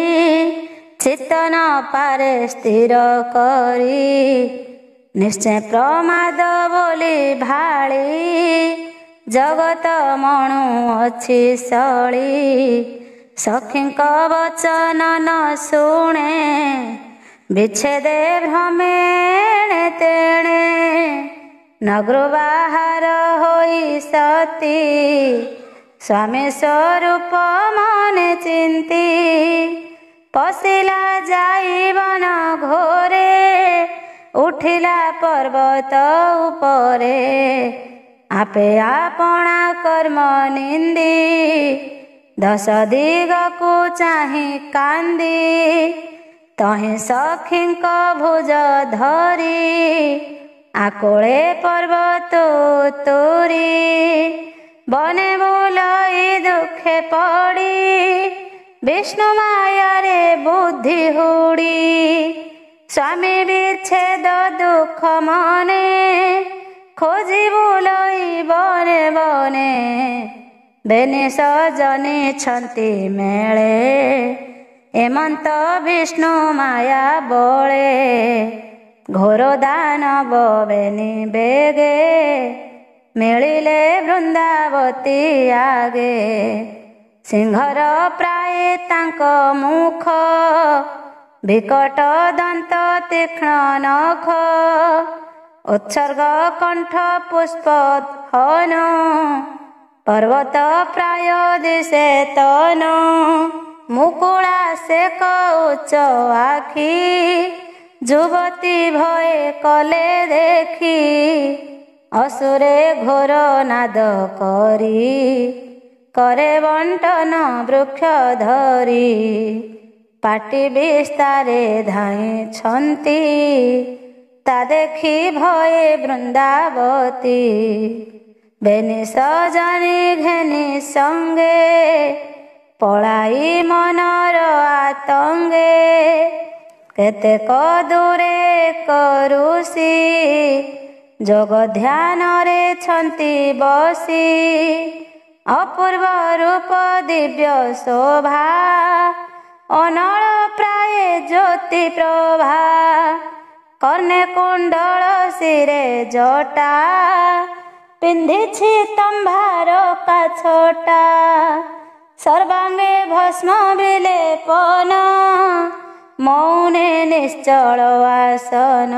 चित्तन पारे स्थिर करी निश्चय प्रमाद बोली भाली जगत मणु अछि सली सखींक वचन न शुणे विच्छेदे भ्रमेणे तेणे नगृ बाहार होई सती स्वामी स्वरूप मने चिंती पशिला जाई बन घोरे उठिला पर्वत उपरे आपे आपणा कर्म निंदी दश दिग को चाहि कांदी तहि सखींक भुज धरी आकोळे पर्वत तोरी बने बुलाई दुखे पड़ी विष्णु माया रे बुद्धि हुड़ी स्वामी विच्छेद दुख मने खोजी बुलाई बने बने बेनि सजनी छंती मेले एमंत विष्णु माया बोले घोर दानव बेनि बेगे मिलिले वृंदावती आगे सिंहर प्राय तांक मुख विकट दंत तीक्ष्ण नख उत्सर्ग कंठ पुष्प हन पर्वत प्राय दिशे तन मुकुला शेक उच्च आखि जुवती भय कले देखी असुरे घोर नाद करी करे बंटन वृक्ष धरी पाटी विस्तारे धाई छंती ता देखी भये वृंदावती बेनि सजनी घेनी संगे पलाई मनर आतंगे केतेक दूरे करुषी जोग ध्यान रे छंती बसी अपूर्व रूप दिव्य शोभा अनल प्राय ज्योति प्रभा कर्णे कुंडल शिरे जटा पिंधिछि तंभार का छोटा सर्वांगे भस्म विलेपन मौने निश्चल आसन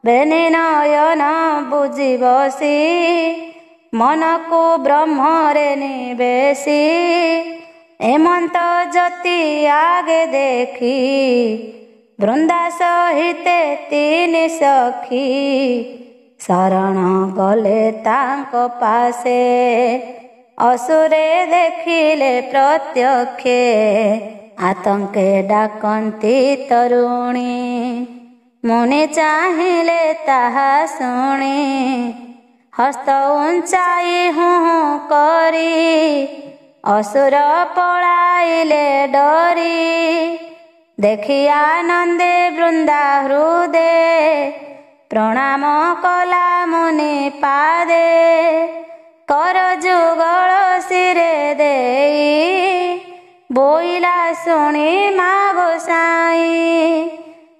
बेनि नयन बुझि बसी मन को ब्रह्मरे निवेशी एमंत जति आगे देखी वृंदा सहिते तीन सखी शरण गले तांक पासे असुरे देखिले प्रत्यक्षे ଆତଙ୍କେ ଡାକନ୍ତି ତରୁଣୀ, ମୁନି ଚାହିଁଲେ ତାହା ଶୁଣି ହସ୍ତ ଉଞ୍ଚାଇ ହୁଁ କରି ଅସୁର ପଳାଇଲେ ଡରି। ଦେଖି ଆନନ୍ଦେ ବୃନ୍ଦା ହୃଦେ ପ୍ରଣାମ କଲା ମୁନି ପାଦେ। କର ଯୁଗଳ ଶିରେ ଦେଇ ବୋଇଲା ଶୁଣି ମା ଗୋସାଇଁ।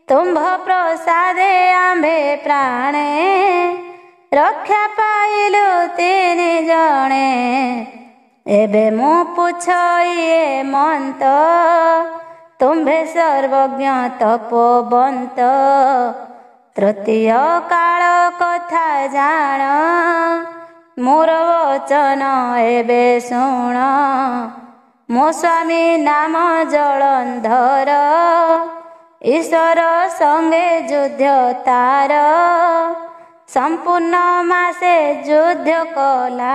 ତୁମ୍ଭ ପ୍ରସାଦେ ଆମ୍ଭେ ପ୍ରାଣେ ରକ୍ଷା ପାଇଲୁ ତିନି ଜଣେ। ଏବେ ମୁଁ ପୁଛଇଏ ମନ୍ତ, ତୁମ୍ଭେ ସର୍ବଜ୍ଞ ତପୋବନ୍ତ। ତୃତୀୟ କାଳ କଥା ଜାଣ, ମୋର ବଚନ ଏବେ ଶୁଣ। ମୋ ସ୍ୱାମୀ ନାମ ଜଳନ୍ଧର, ଈଶ୍ୱର ସଙ୍ଗେ ଯୁଦ୍ଧ ତାର। ସମ୍ପୂର୍ଣ୍ଣ ମାସେ ଯୁଦ୍ଧ କଲା,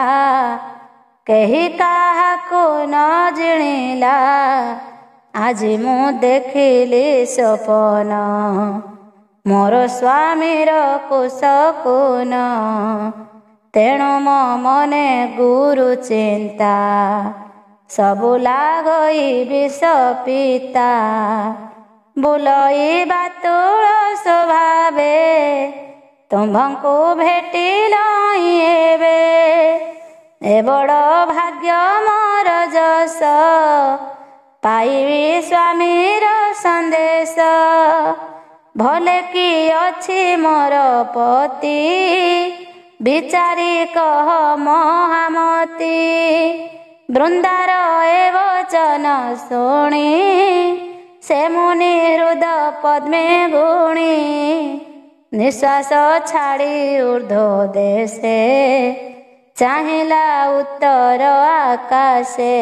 କେହି କାହାକୁ ନ ଜିଣିଲା। ଆଜି ମୁଁ ଦେଖିଲି ସପନ, ମୋର ସ୍ୱାମୀର କୁଶକୁନ। ତେଣୁ ମୋ ମନେ ଗୁରୁ ଚିନ୍ତା, ସବୁ ଲାଗଇ ବିଷ ପିତା। ବୁଲଇ ବାତୁଳ ସ୍ୱଭାବେ, ତୁମ୍ଭଙ୍କୁ ଭେଟିଲଇଁ ଏବେ। ଏ ବଡ଼ ଭାଗ୍ୟ ମୋର ଯଶ, ପାଇବି ସ୍ୱାମୀର ସନ୍ଦେଶ। ଭଲେ କି ଅଛି ମୋର ପତି, ବିଚାରି କହ ମହାମତି। ବୃନ୍ଦାର ଏ ବଚନ ଶୁଣି, ସେ ମୁନି ହୃଦ ପଦ୍ମେ ଗୁଣି। ନିଶ୍ୱାସ ଛାଡ଼ି ଊର୍ଦ୍ଧ୍ୱ ଦେଶେ, ଚାହିଁଲା ଉତ୍ତର ଆକାଶେ।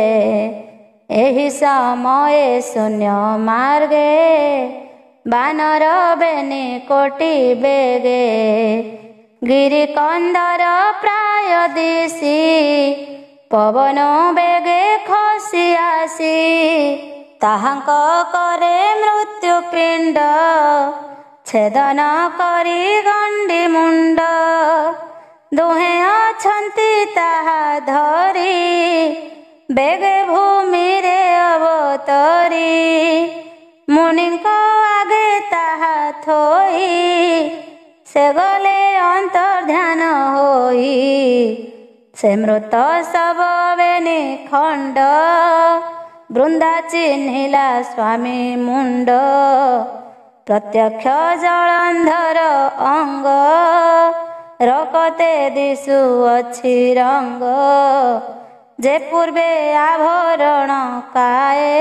ଏହି ସମୟେ ଶୂନ୍ୟ ମାର୍ଗେ, ବାନର ବେନି କୋଟି ବେଗେ। ଗିରି କନ୍ଦର ପ୍ରାୟ ଦିଶି, ପବନ ବେଗେ ଖସି ଆସି। ତାହାଙ୍କ କରେ ମୃତ୍ୟୁ ପିଣ୍ଡ, ଛେଦନ କରି ଗଣ୍ଡି ମୁଣ୍ଡ। ଦୁହେଁ ଅଛନ୍ତି ତାହା ଧରି, ବେଗେ ଭୂମିରେ ଅବତରି। ମୁନିଙ୍କ ଆଗେ ତାହା ଥୋଇ, ସେ ଗଲେ ଅନ୍ତର୍ଧ୍ୟାନ ହୋଇ। ସେ ମୃତ ଶବ ବେନି ଖଣ୍ଡ, ବୃନ୍ଦା ଚିହ୍ନିଲା ସ୍ୱାମୀ ମୁଣ୍ଡ। ପ୍ରତ୍ୟକ୍ଷ ଜଳନ୍ଧର ଅଙ୍ଗ, ରକତେ ଦିଶୁଅଛି ରଙ୍ଗ। ଯେ ପୂର୍ବେ ଆଭରଣ କାଏ,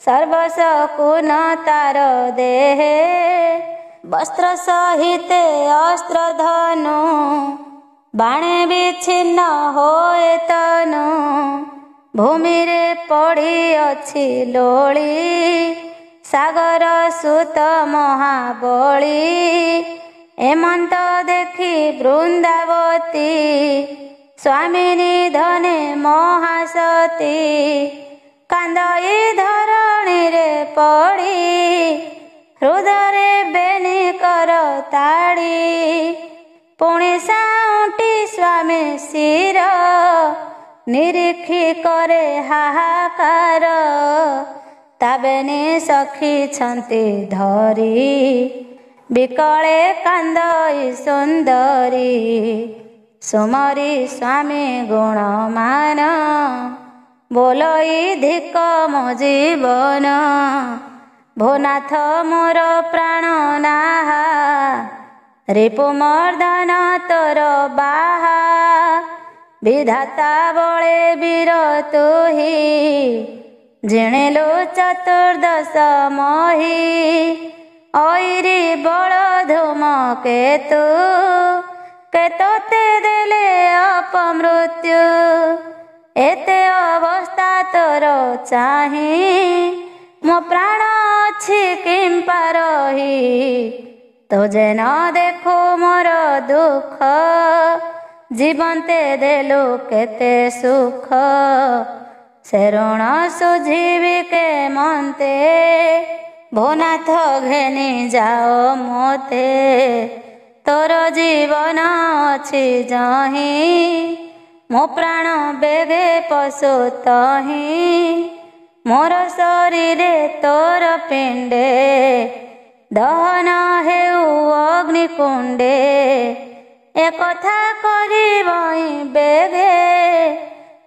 ସର୍ବଶକୁନ ତାର ଦେହେ। ବସ୍ତ୍ର ସହିତେ ଅସ୍ତ୍ର ଧନୁ, ବାଣେ ବିଚ୍ଛିନ୍ନ ହୋଏ ତନୁ। ଭୂମିରେ ପଡ଼ିଅଛି ଲୋଳି, ସାଗର ସୁତ ମହାବଳୀ। ଏମନ୍ତ ଦେଖି ବୃନ୍ଦାବତୀ, ସ୍ୱାମୀ ନିଧନେ ମହାସତୀ। କାନ୍ଦଇ ଧରଣୀରେ ପଡ଼ି, ହୃଦୟରେ ବେନି କର ତାଡ଼ି। ପୁଣି ସାଉଁଟି ସ୍ୱାମୀ ଶିର, ନିରୀକ୍ଷି କରେ ହାହାକାର। ତା ବେନି ସଖିଛନ୍ତି ଧରି, ବିକଳେ କାନ୍ଦଇ ସୁନ୍ଦରୀ। ସୁମରି ସ୍ୱାମୀ ଗୁଣମାନ, ବୋଲଇ ଧିକ ମୋ ଜୀବନ। ଭୋନାଥ ମୋର ପ୍ରାଣ ନାହା, ରିପୁ ମର୍ଦ୍ଦନ ତୋର ବାହା। ବିଧାତା ବଳେ ବୀର ତୁହି, ଜିଣିଲୁ ଚତୁର୍ଦ୍ଦଶ ମହି। ଐରି ବଳ ଧୂମକେତୁ, କେ ତୋତେ ଦେଲେ ଅପମୃତ୍ୟୁ। ଏତେ ଅବସ୍ଥା ତୋର ଚାହିଁ, ମୋ ପ୍ରାଣ ଅଛି କିମ୍ପା ରହି। ତୁ ଯେ ନ ଦେଖୁ ମୋର ଦୁଃଖ, ଜୀବନ୍ତେ ଦେଲୁ କେତେ ସୁଖ। ସେ ଋଣ ସୁଝିବି କେମନ୍ତେ ଭୋନାଥ ଘେନି ଯାଅ ମୋତେ ତୋର ଜୀବନ ଅଛି ଯହିଁ ମୋ ପ୍ରାଣ ବେଗେ ପଶୁ ତହିଁ ମୋର ଶରୀରେ ତୋର ପିଣ୍ଡେ ଦହନ ହେଉ ଅଗ୍ନିକୁଣ୍ଡେ ଏକଥା କରିବଇଁ ବେଗେ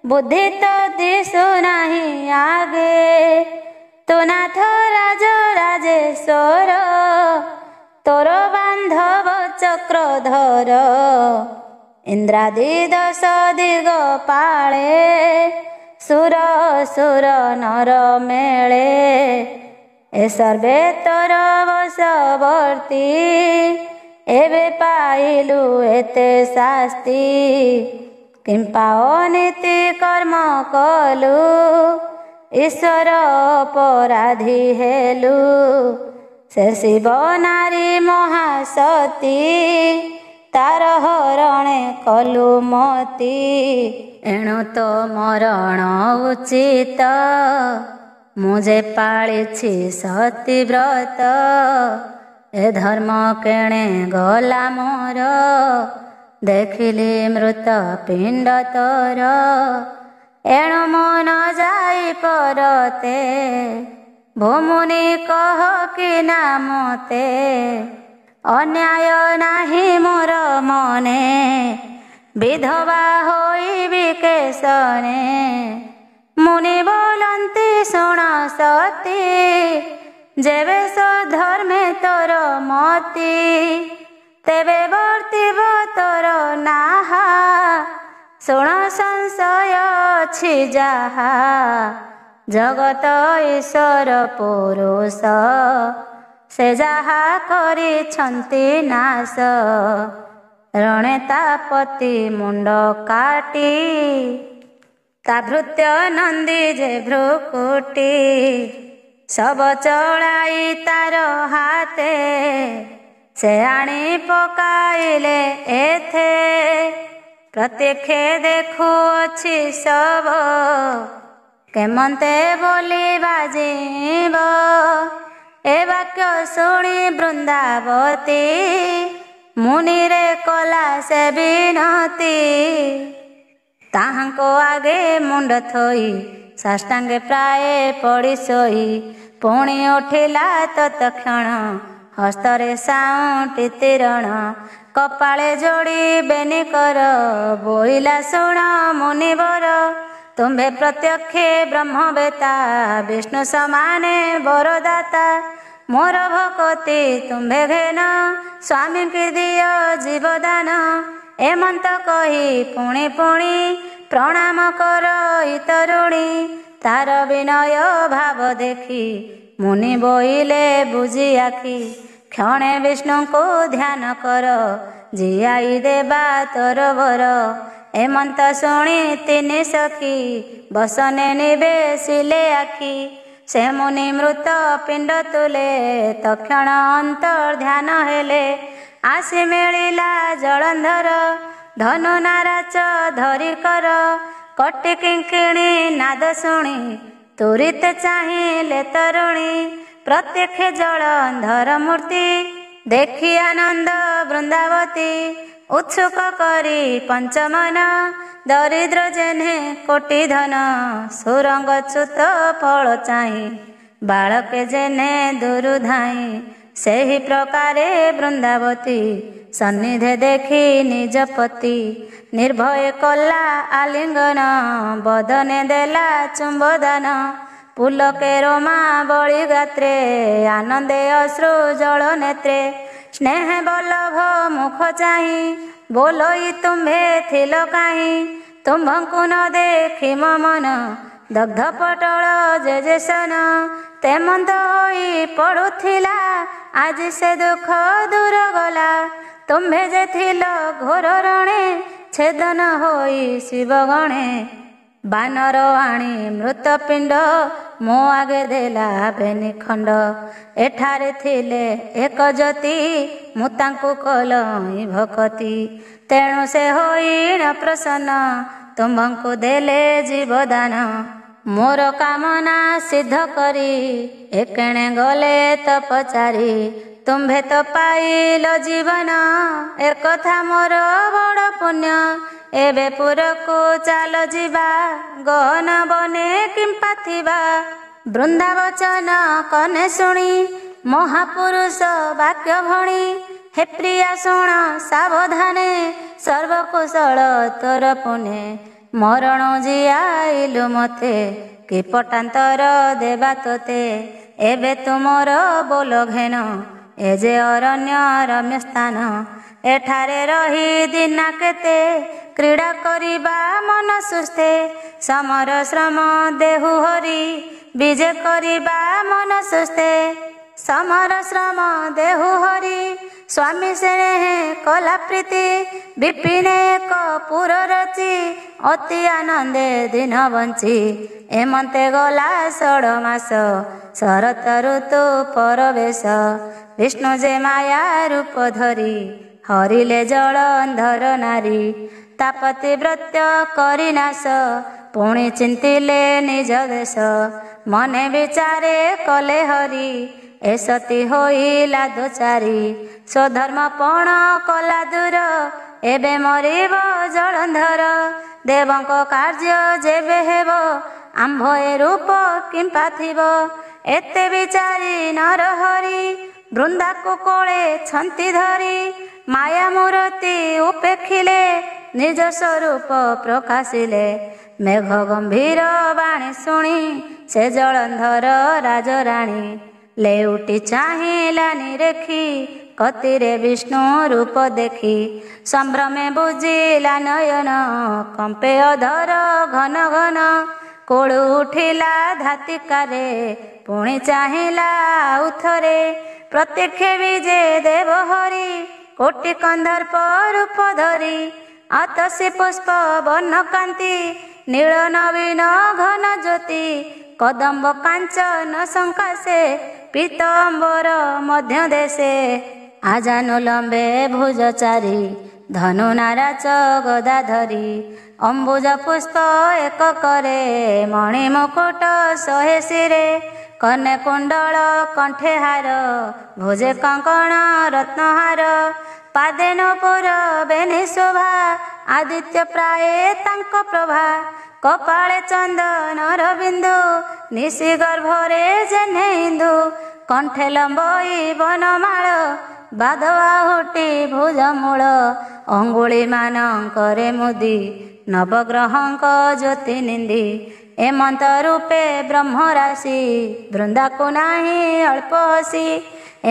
ବୁଦ୍ଧି ତ ଦିଶୁ ନାହିଁ ଆଗେ ତୁ ନାଥ ରାଜ ରାଜେଶ୍ୱର ତୋର ବାନ୍ଧବ ଚକ୍ରଧର ଇନ୍ଦ୍ରାଦି ଦଶ ଦିଗ ପାଳେ ସୁର ସୁର ନର ମେଳେ ଏ ସର୍ବେ ତୋର ବଶବର୍ତ୍ତୀ ଏବେ ପାଇଲୁ ଏତେ ଶାସ୍ତି କିମ୍ପା ଅନୀତି କର୍ମ କଲୁ ଈଶ୍ୱର ଅପରାଧୀ ହେଲୁ ସେ ଶିବ ନାରୀ ମହାସତୀ ତାର ହରଣେ କଲୁ ମତି ଏଣୁ ତ ମରଣ ଉଚିତ ମୁଁ ଯେ ପାଳିଛି ସତୀ ବ୍ରତ ଏ ଧର୍ମ କେଣେ ଗଲା ମୋର ଦେଖିଲି ମୃତ ପିଣ୍ଡ ତୋର ଏଣୁ ମୁଁ ନ ଯାଇ ପରତେ ଭୂମୁନି କହ କି ନା ମୋତେ ଅନ୍ୟାୟ ନାହିଁ ମୋର ମନେ ବିଧବା ହୋଇବି କେଶନେ ମୁନି ବୋଲନ୍ତି ଶୁଣ ସତୀ ଯେବେ ସ୍ୱଧର୍ମେ ତୋର ମତି ତେବେ ବର୍ତ୍ତିବ ତୋର ନାହା ଶୁଣ ସଂଶୟ ଅଛି ଯାହା ଜଗତ ଈଶ୍ୱର ପୁରୁଷ ସେ ଯାହା କରିଛନ୍ତି ନାଶ ରଣେ ତାପତି ମୁଣ୍ଡ କାଟି ତା ଭୃତ୍ୟ ନନ୍ଦୀ ଯେ ଭ୍ରୁକୁଟି ଶବ ଚଳାଇ ତାର ହାତେ ସେ ଆଣି ପକାଇଲେ ଏଥେ ପ୍ରତ୍ୟକ୍ଷ ଦେଖୁଅଛି ଶବ କେମନ୍ତେ ବୋଲି ବାଜିବ ଏ ବାକ୍ୟ ଶୁଣି ବୃନ୍ଦାବତୀ ମୁନିରେ କଲା ସେ ବିନତି ତାହାଙ୍କ ଆଗେ ମୁଣ୍ଡ ଥୋଇ ସାଷ୍ଟାଙ୍ଗେ ପ୍ରାୟ ପଡ଼ି ଶୋଇ ପୁଣି ଉଠିଲା ତତକ୍ଷଣ ହସ୍ତରେ ସାଉଁଟି ତୀରଣ କପାଳେ ଯୋଡ଼ି ବେନି କର ବୋଇଲା ଶୁଣ ମୁନିବର ତୁମ୍ଭେ ପ୍ରତ୍ୟକ୍ଷେ ବ୍ରହ୍ମବେତା ବିଷ୍ଣୁ ସମାନେ ବରଦାତା ମୋର ଭକତି ତୁମ୍ଭେ ଘେନ ସ୍ୱାମୀଙ୍କି ଦିଅ ଜୀବଦାନ ଏମନ୍ତ କହି ପୁଣି ପୁଣି ପ୍ରଣାମ କର ତରୁଣୀ ତାର ବିନୟ ଭାବ ଦେଖି ମୁନି ବୋଇଲେ ବୁଝି ଆଖି କ୍ଷଣେ ବିଷ୍ଣୁଙ୍କୁ ଧ୍ୟାନ କର ଜିଆଇ ଦେବା ତୋର ବର ଏମନ୍ତ ଶୁଣି ତିନି ସଖୀ ବସନେ ନିବେଶିଲେ ଆଖି ସେ ମୁନି ମୃତ ପିଣ୍ଡ ତୁଲେ ତକ୍ଷଣ ଅନ୍ତର୍ଧ୍ୟାନ ହେଲେ ଆସି ମିଳିଲା ଜଳନ୍ଧର ଧନୁ ନାରାଚ ଧରି କର କଟି କିଙ୍କିଣୀ ନାଦ ଶୁଣି ତୁରିତ ଚାହିଁଲେ ତରୁଣୀ ପ୍ରତ୍ୟକ୍ଷ ଜଳନ୍ଧର ମୂର୍ତ୍ତି ଦେଖି ଆନନ୍ଦ ବୃନ୍ଦାବତୀ ଉତ୍ସୁକ କରି ପଞ୍ଚମନ ଦରିଦ୍ର ଜେହ୍ନେ କୋଟି ଧନ ସୁରଙ୍ଗ ଚ୍ୟୁତ ଫଳ ଚାହିଁ ବାଳକେ ଜେହ୍ନେ ଦୂରୁ ଧାଇଁ ସେହି ପ୍ରକାରେ ବୃନ୍ଦାବତୀ ସନ୍ନିଧେ ଦେଖି ନିଜ ପତି ନିର୍ଭୟ କଲା ଆଲିଙ୍ଗନ ବଦନେ ଦେଲା ଚୁମ୍ବଦାନ ପୁଲକେ ରୋମା ବଳି ଗାତ୍ରେ ଆନନ୍ଦେ ଅଶ୍ରୁ ଜଳ ନେତ୍ରେ ସ୍ନେହ ବଲ୍ଲଭ ମୁଖ ଚାହିଁ ବୋଲୋଇ ତୁମ୍ଭେ ଥିଲ କାହିଁ ତୁମ୍ଭଙ୍କୁ ନ ଦେଖି ମୋ ମନ ଦଗ୍ଧ ପଟଳ ଯେ ସନ ତେମନ୍ତ ହୋଇ ପଡୁଥିଲା ଆଜି ସେ ଦୁଃଖ ଦୂର ଗଲା ତୁମ୍ଭେ ଯେ ଥିଲ ଘୋର ରଣେ ଛେଦନ ହୋଇ ଶିବ ଗଣେ ବାନର ଆଣି ମୃତ ପିଣ୍ଡ ମୋ ଆଗେ ଦେଲା ବେନି ଖଣ୍ଡ ଏଠାରେ ଥିଲେ ଏକ ଜ୍ୟୋତି ମୁଁ ତାଙ୍କୁ କଲଇଁ ଭକତି ତେଣୁ ସେ ହୋଇ ନ ପ୍ରସନ୍ନ ତୁମ୍ଭଙ୍କୁ ଦେଲେ ଜୀବଦାନ मोर कामना सिद्ध करी एकेणे गले तो पचारि तुम्भे तो पाइल जीवन ए कथा मोर बड़ पुण्य एबे पुरको चाल जीवा गहन बने किंपा थिबा बृंदावचन कने शुणी महापुरुष वाक्य भणी हे प्रिया शुण सावधाने सर्वकुशल तोर पुणे मरण जियाइलु मते कि पटांतर देवा तोते एबे तुमर बोल घेन ए जे अरण्य रम्य स्थान एठारे रही दिना केते क्रीड़ा करिबा मन सुस्थे समर श्रम देहु हरि विजय करिबा मन सुस्थे समर श्रम देहु हरि स्वामी स्नेह कला प्रीति विपिने कपूर रची अति आनंदे दिन बंची एमंते गला 16 मास शरत ऋतु परवेश विष्णु जे माया रूप धरी हरिले जल अंधर नारी तापति व्रत्य करी नाश पुणी चिंतिले निज देश मने विचारे कले हरि ए सती होइला दोचारी स्वधर्म पण कला दूर एबे मरिब जलंधर देवंक कार्य जेबे हेब आंभ ए रूप किंपा थिब एते विचारी नर हरि बृंदा को कोले छंती धरी माया मूर्ति उपेक्षिले निज स्वरूप प्रकाशिले मेघ गंभीर बाणी शुणी से जलंधर राजराणी लेउटी चाहिलानी रेखी कतिरे विष्णु रूप देखी संभ्रमे बुझिला नयन कंपे अधर घन घन कोळु उठिला धातिकारे पुणी चाहिला आउथरे प्रत्यक्ष विजे देव हरि कोटि कंदर्प रूप धरी आतसी पुष्प वर्ण कांति नील नवीन घन ज्योति कदम्ब कांचन संकाशे पीतम्बर मध्य देशे आजानु लंबे भुज चारी धनु नाराच गदा धरी अंबुज पुष्प एक करे मणि मुकुट 100 शिरे कने कुंडल कंठे हार भुजे कंकण रत्नहार पादे नपुर बेनि शोभा आदित्य प्राये तांक प्रभा कपाळे चंदन रबिंदु निशि गर्भरे जेने इंदु कंठे लंबई बनमाळ बाधवाहुटी भुजमूल अंगुली मानंकरे मुदी नवग्रहंक ज्योति निंदी एमंत रूपे ब्रह्म राशि बृंदा को नाही अल्प हसी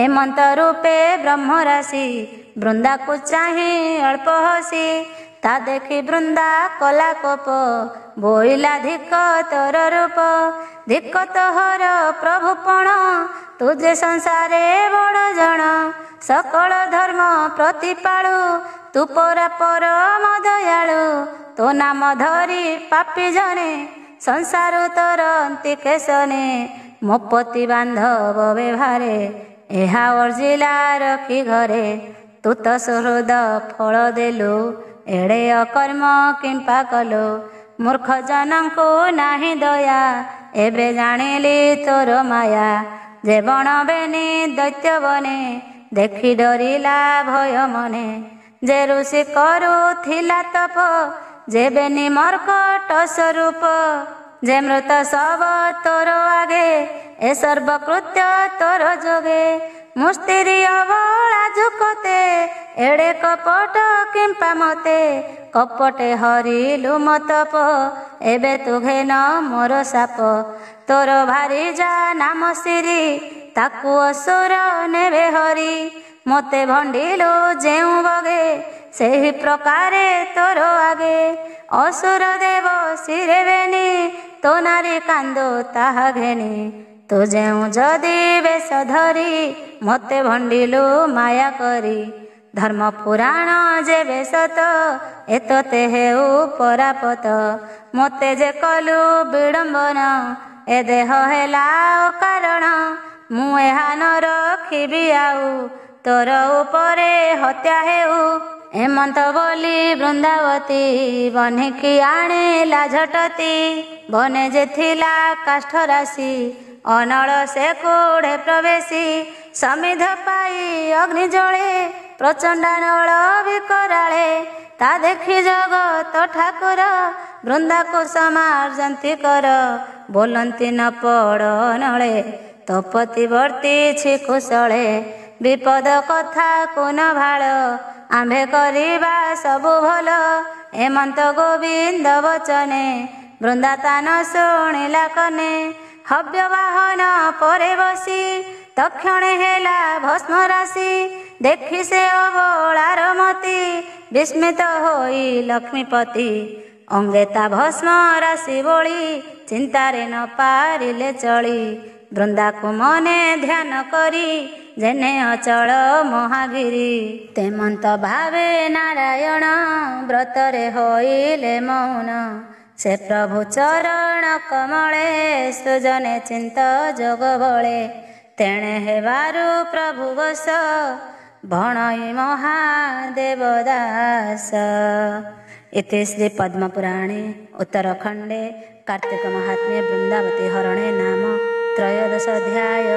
एमंत रूपे ब्रह्म राशि बृंदा को चाहे अल्प हसी ता देखी बृंदा कला कोप बोइला धिक तोर रूप धिक तोहर प्रभुपण तुझे संसारे बड़ जण सकल धर्म प्रतिपालु तू परा परम दयालु तो नाम धरी पापी जने संसार तोर अंति केशने मो पति बांधव व्यवहारे एहा अर्जिला रखी घरे तू तो सुहृद फल देलु एड़े अकर्म किंपा कलु मूर्ख जनंकु नाही दया एबे जानिली तोर माया जे बण बेनी दैत्य बने देखी डरिला भय मने जे ऋषि करुथिला तप जे बेनी मर्कट स्वरूप जे मृत सब तोर आगे ए सर्वकृत्य तोर जोगे मुस्तिरी अबला झुकते एड़े कपट किंपा मते कपटे हरिलु मतप एबे तु घेन मोर साप तोर भारी जा नाम सिरी ताकू असुर नेबे हरि मते भंडिलु जेउ बगे सेहि प्रकारे तोर आगे असुर देव सिरे बेनी तो नारी कांदो ताहा घेनी तू जेउ जदि बेश धरी मते भंडिलु माया करी धर्म पुराण जे बेश तो एतते हेउ परापत मते जे कलु विडंबन ए देह हेला कारण मु एहा न रखिबि आउ तोर उपरे हत्या हेउ हेमंत बोली बृंदावती बनिकी आଣିଲା ଝଟତି ବନେ ଯେ ଥିଲା କାଷ୍ଠ ରାଶି ଅନଳ ସେ କୋଢ଼େ ପ୍ରବେଶୀ ସମିଧ ପାଇ ଅଗ୍ନି ଜଳେ ପ୍ରଚଣ୍ଡାନଳ ବିକରାଳେ ତା ଦେଖି ଜଗତ ଠାକୁର ବୃନ୍ଦାକୁ ସମାର୍ଜନ୍ତି କର ବୋଲନ୍ତି ନ ପଡ଼ ନଳେ ତପତି ବର୍ତ୍ତିଛି କୁଶଳେ ବିପଦ କଥାକୁ ନ ଭାଳ ଆମ୍ଭେ କରିବା ସବୁ ଭଲ ହେମନ୍ତ ଗୋବିନ୍ଦ ବଚନେ ବୃନ୍ଦାତାନ ଶୁଣିଲା କନେ ହବ୍ୟ ବାହନ ପରେ ବସି ତକ୍ଷଣେ ହେଲା ଭସ୍ମ ରାଶି ଦେଖି ସେ ଅବଳାର ମତି ବିସ୍ମିତ ହୋଇ ଲକ୍ଷ୍ମୀପତି ଅଙ୍ଗେ ତା ଭସ୍ମ ରାଶି ବୋଳି ଚିନ୍ତାରେ ନ ପାରିଲେ ଚଳି ବୃନ୍ଦାକୁ ମନେ ଧ୍ୟାନ କରି ଯେନେ ଅଚଳ ମହାଗିରି ତେମନ୍ତ ଭାବେ ନାରାୟଣ ବ୍ରତରେ ହୋଇଲେ ମୌନ ସେ ପ୍ରଭୁ ଚରଣ କମଳେ ସୃଜନେ ଚିନ୍ତ ଯୋଗ ବଳେ ତେଣେ ହେବାରୁ ପ୍ରଭୁ ବସ ଭଣଇ ମହାଦେବ ଦାସ। इति श्री पद्मपुराणे उत्तरखंडे कार्तिक महात्म्ये बृंदावती हरणे नाम त्रयोदश अध्याय।